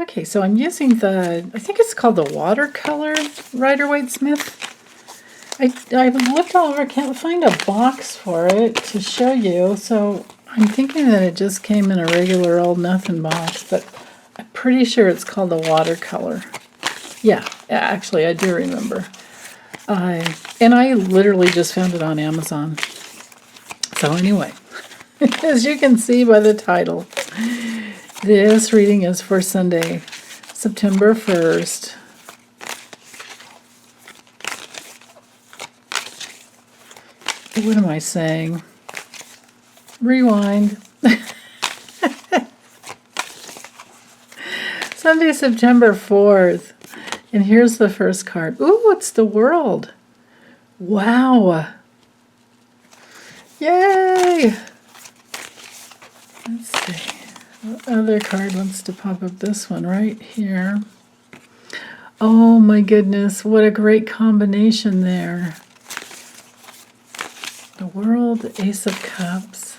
Okay, so I'm using I think it's called the Watercolor Rider-Waite Smith. I've looked all over, can't find a box for it to show you, so I'm thinking that it just came in a regular old nothing box, but I'm pretty sure it's called the Watercolor. Yeah, actually, I do remember. And I literally just found it on Amazon. So anyway, as you can see by the title, this reading is for Sunday, September 1st. What am I saying? Rewind. Sunday, September 4th. And here's the first card. Ooh, it's the World. Wow. Yay! Let's see. What other card wants to pop up? This one right here. Oh my goodness, what a great combination there. The World, the Ace of Cups,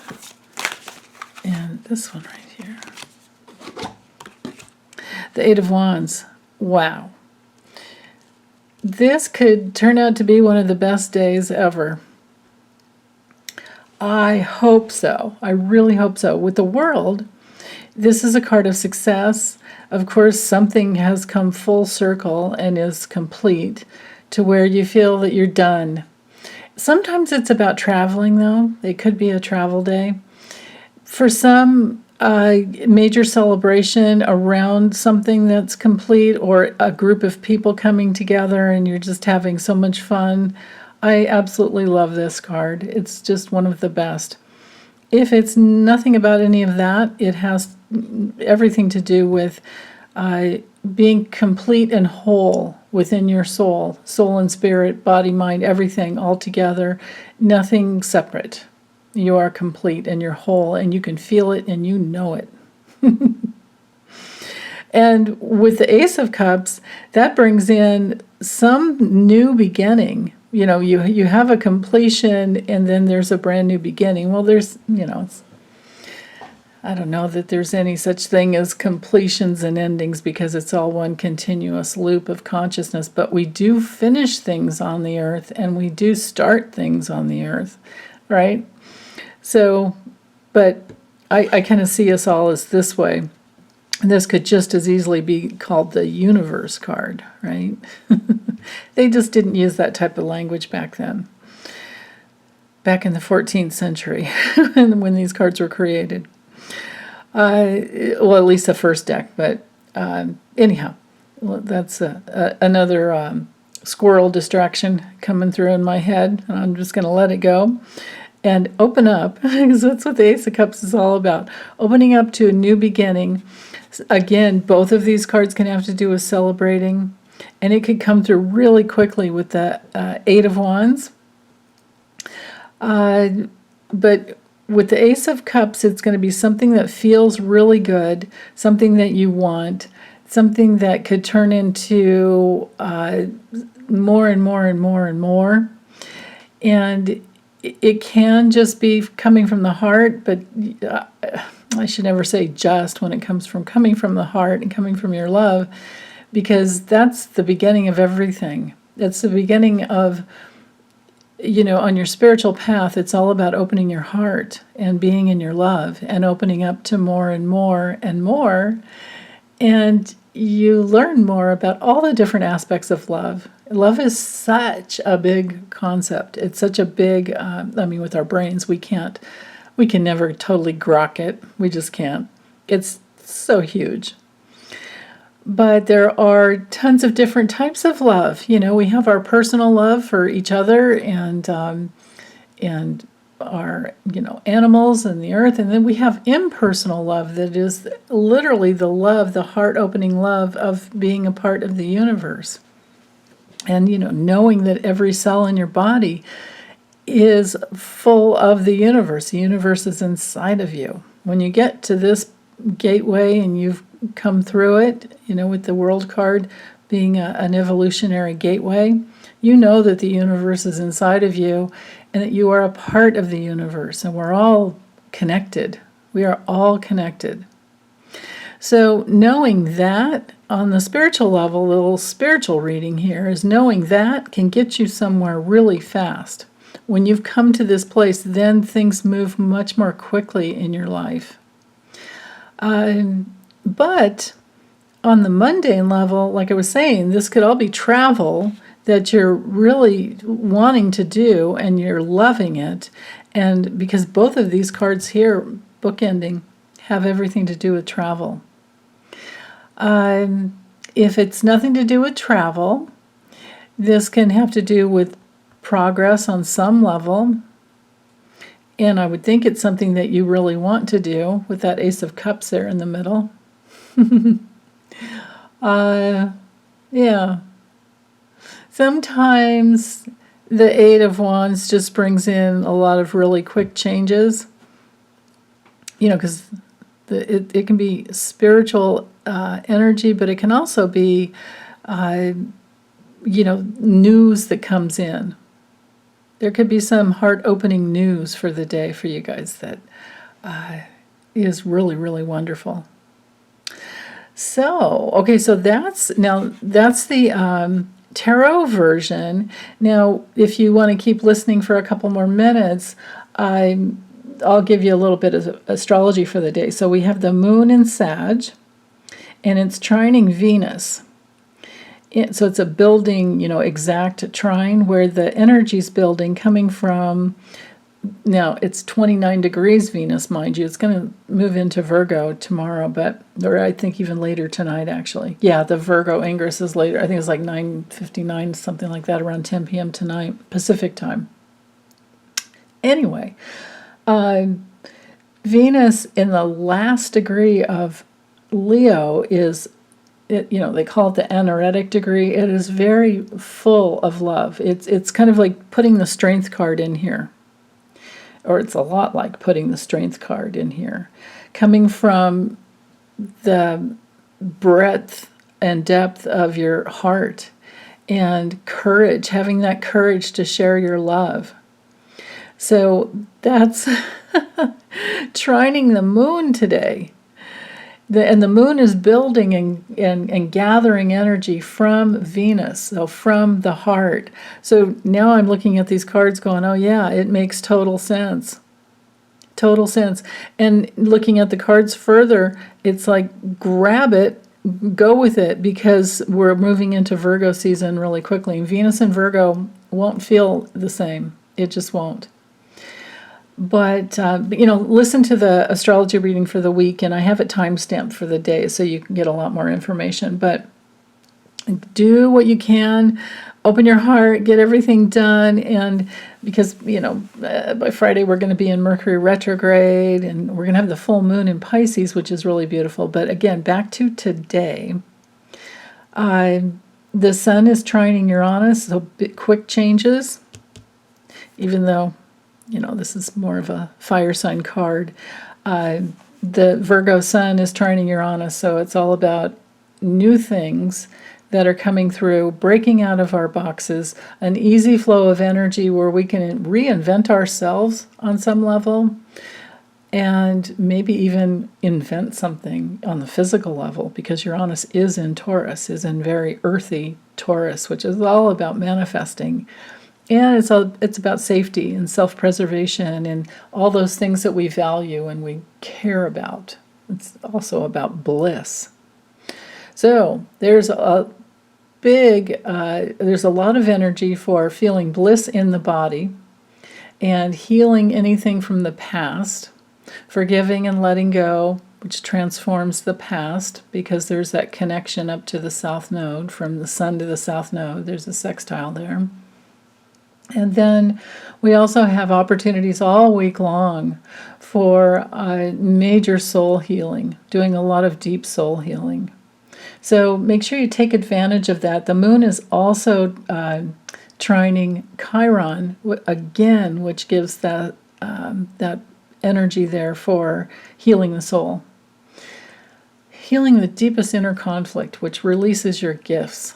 and this one right here. The Eight of Wands. Wow. This could turn out to be one of the best days ever. I hope so. I really hope so. With the World, this is a card of success. Of course, something has come full circle and is complete to where you feel that you're done. Sometimes it's about traveling, though. It could be a travel day. For some, major celebration around something that's complete, or a group of people coming together and you're just having so much fun. I absolutely love this card. It's just one of the best. If it's nothing about any of that, it has everything to do with being complete and whole within your soul and spirit, body, mind, everything all together, nothing separate. You are complete and you're whole, and you can feel it and you know it. And with the Ace of Cups, that brings in some new beginning. You know, you have a completion and then there's a brand new beginning. Well, there's, I don't know that there's any such thing as completions and endings, because it's all one continuous loop of consciousness. But we do finish things on the earth and we do start things on the earth, right? So, but I kind of see us all as this way. This could just as easily be called the Universe card, right? They just didn't use that type of language back then. Back in the 14th century, when these cards were created. Well, at least the first deck, but anyhow, well, that's another squirrel distraction coming through in my head, and I'm just going to let it go and open up, because that's what the Ace of Cups is all about, opening up to a new beginning. Again, both of these cards can have to do with celebrating, and it could come through really quickly with the Eight of Wands. But with the Ace of Cups, it's going to be something that feels really good, something that you want, something that could turn into more and more and more and more. And it can just be coming from the heart, but I should never say just when it comes from coming from the heart and coming from your love, because that's the beginning of everything. It's the beginning of, on your spiritual path, it's all about opening your heart and being in your love and opening up to more and more and more. And you learn more about all the different aspects of love. Love is such a big concept. It's such a big, with our brains, we can never totally grok it. We just can't. It's so huge. But there are tons of different types of love. We have our personal love for each other and our, animals and the earth. And then we have impersonal love that is literally the love, the heart-opening love of being a part of the universe. And, knowing that every cell in your body is full of the universe. The universe is inside of you. When you get to this gateway and you've come through it, with the World card being an evolutionary gateway, you know that the universe is inside of you and that you are a part of the universe, and we're all connected. We are all connected. So knowing that on the spiritual level, a little spiritual reading here is knowing that can get you somewhere really fast. When you've come to this place, then things move much more quickly in your life. But on the mundane level, like I was saying, this could all be travel that you're really wanting to do and you're loving it. And because both of these cards here, bookending, have everything to do with travel. If it's nothing to do with travel, this can have to do with progress on some level. And I would think it's something that you really want to do with that Ace of Cups there in the middle. Yeah. Sometimes the Eight of Wands just brings in a lot of really quick changes. Because it can be spiritual energy, but it can also be, news that comes in. There could be some heart-opening news for the day for you guys that is really, really wonderful. So, okay, so that's the tarot version. Now, if you want to keep listening for a couple more minutes, I'll give you a little bit of astrology for the day. So we have the moon in Sag, and it's trining Venus. So it's a building, exact trine where the energy's building coming from, now it's 29 degrees Venus, mind you. It's going to move into Virgo tomorrow, or I think even later tonight, actually. Yeah, the Virgo Ingress is later. I think it's like 9:59, something like that, around 10 p.m. tonight, Pacific time. Anyway, Venus in the last degree of Leo is, they call it the anaretic degree. It is very full of love. It's kind of like putting the strength card in here. Or it's a lot like putting the strength card in here. Coming from the breadth and depth of your heart and courage, having that courage to share your love. So that's trining the moon today. And the moon is building and gathering energy from Venus, so from the heart. So now I'm looking at these cards going, oh yeah, it makes total sense. Total sense. And looking at the cards further, it's like, grab it, go with it, because we're moving into Virgo season really quickly. And Venus and Virgo won't feel the same. It just won't. But, listen to the astrology reading for the week, and I have it time-stamped for the day so you can get a lot more information. But do what you can, open your heart, get everything done, and because, by Friday we're going to be in Mercury retrograde, and we're going to have the full moon in Pisces, which is really beautiful. But again, back to today. The sun is trining Uranus, so quick changes, even though this is more of a fire sign card. The Virgo sun is trining Uranus, so it's all about new things that are coming through, breaking out of our boxes, an easy flow of energy where we can reinvent ourselves on some level, and maybe even invent something on the physical level, because Uranus is in Taurus, is in very earthy Taurus, which is all about manifesting. And it's about safety and self-preservation and all those things that we value and we care about. It's also about bliss. So there's a lot of energy for feeling bliss in the body and healing anything from the past, forgiving and letting go, which transforms the past, because there's that connection up to the south node, from the sun to the south node. There's a sextile there. And then we also have opportunities all week long for major soul healing, doing a lot of deep soul healing. So make sure you take advantage of that. The moon is also trining Chiron, again, which gives that energy there for healing the soul. Healing the deepest inner conflict, which releases your gifts.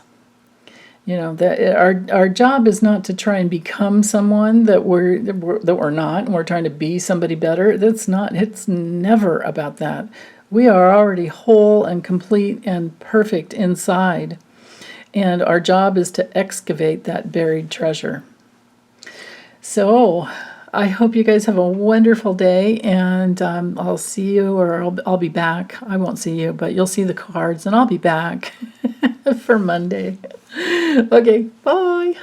That our job is not to try and become someone that we're not, and we're trying to be somebody better. It's never about that. We are already whole and complete and perfect inside. And our job is to excavate that buried treasure. So I hope you guys have a wonderful day, and I'll see you, or I'll be back. I won't see you, but you'll see the cards, and I'll be back for Monday. Okay, bye.